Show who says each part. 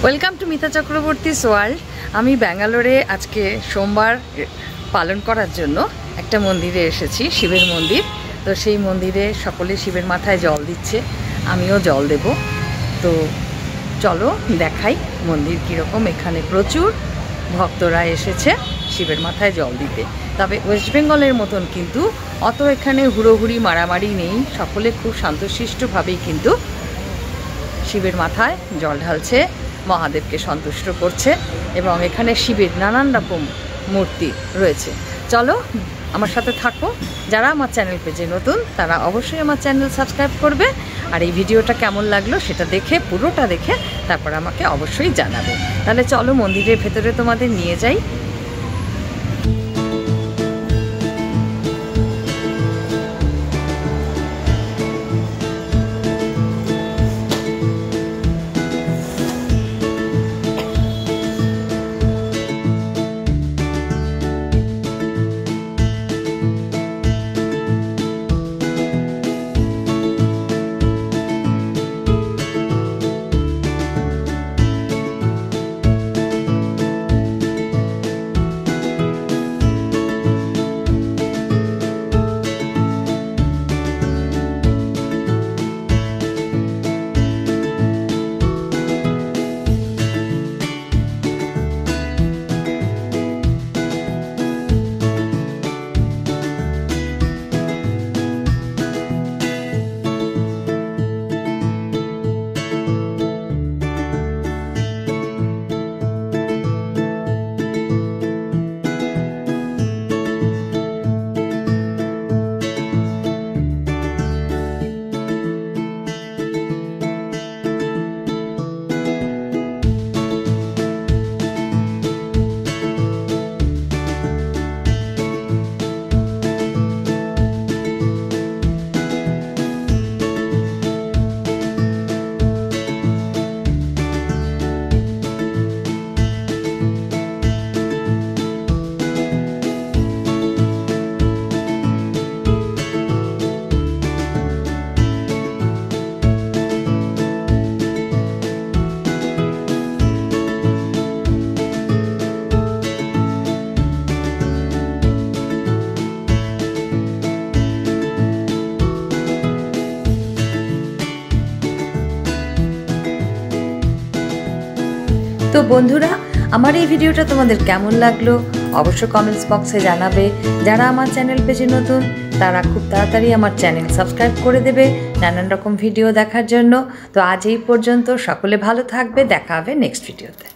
Speaker 1: Welcome to Mita Chakraborty's world. আমি ব্যাঙ্গালোরে আজকে সোমবার পালন করার জন্য একটা মন্দিরে এসেছি, শিবের মন্দির। তো সেই মন্দিরে সকলে শিবের মাথায় জল দিচ্ছে, আমিও জল দেব। তো চলো দেখাই মন্দির কীরকম। এখানে প্রচুর ভক্তরা এসেছে শিবের মাথায় জল দিতে। তবে ওয়েস্ট বেঙ্গলের মতন কিন্তু অত এখানে হুড়োহুড়ি মারামারি নেই, সকলে খুব শান্তশিষ্টভাবেই কিন্তু শিবের মাথায় জল ঢালছে, মহাদেবকে সন্তুষ্ট করছে। এবং এখানে শিবের নানান রকম মূর্তি রয়েছে। চলো আমার সাথে থাকো। যারা আমার চ্যানেল পেজে নতুন তারা অবশ্যই আমার চ্যানেল সাবস্ক্রাইব করবে। আর এই ভিডিওটা কেমন লাগলো সেটা দেখে, পুরোটা দেখে তারপর আমাকে অবশ্যই জানাবে। তাহলে চলো মন্দিরের ভেতরে তোমাদের নিয়ে যাই। তো বন্ধুরা, আমার এই ভিডিওটা তোমাদের কেমন লাগলো অবশ্যই কমেন্টস বক্সে জানাবে। যারা আমার চ্যানেল পেজে নতুন তারা খুব তাড়াতাড়ি আমার চ্যানেল সাবস্ক্রাইব করে দেবে নানান রকম ভিডিও দেখার জন্য। তো আজ এই পর্যন্ত, সকলে ভালো থাকবে, দেখা হবে নেক্সট ভিডিওতে।